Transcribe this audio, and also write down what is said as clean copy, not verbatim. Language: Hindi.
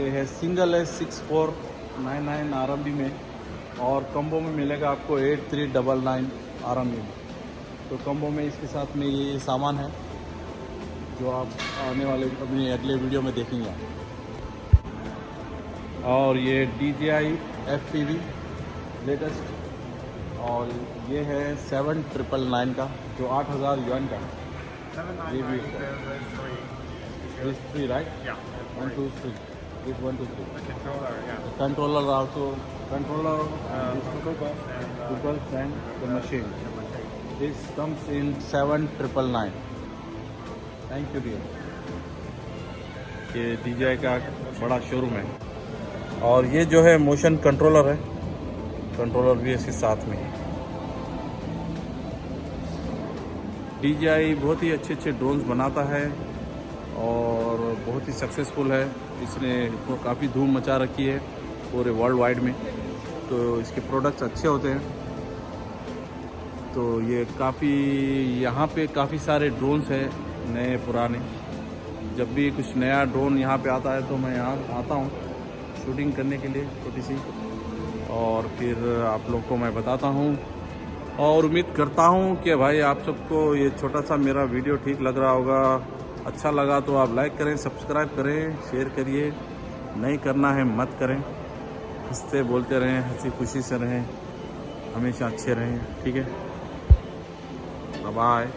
ये है सिंगल है 6499 RMB में, और कम्बो में मिलेगा आपको 8399 RMB में। तो कम्बो में इसके साथ में ये सामान है जो आप आने वाले अपने अगले वीडियो में देखेंगे आप। और ये DJI FPV लेटेस्ट, और ये है 7999 का जो 8000 yuan का है। ये भी three, right? Yeah. 1 2 3, this 1 2 3. The controller, yeah. The controller also, controller Googles and Googles and the machine. the machine. This comes in 7999. Thank you dear. ये DJI का बड़ा शोरूम है। और ये जो है मोशन कंट्रोलर है, कंट्रोलर भी इसके साथ में है। DJI बहुत ही अच्छे अच्छे ड्रोन्स बनाता है और बहुत ही सक्सेसफुल है। इसने काफ़ी धूम मचा रखी है पूरे वर्ल्ड वाइड में, तो इसके प्रोडक्ट्स अच्छे होते हैं। तो ये काफ़ी यहाँ पे काफ़ी सारे ड्रोन्स हैं नए पुराने। जब भी कुछ नया ड्रोन यहाँ पे आता है तो मैं यहाँ आता हूँ शूटिंग करने के लिए छोटी सी, और फिर आप लोग को मैं बताता हूँ। और उम्मीद करता हूँ कि भाई आप सबको ये छोटा सा मेरा वीडियो ठीक लग रहा होगा। अच्छा लगा तो आप लाइक करें, सब्सक्राइब करें, शेयर करिए। नहीं करना है मत करें। हंसते बोलते रहें, हंसी खुशी से रहें, हमेशा अच्छे रहें। ठीक है, बाय बाय।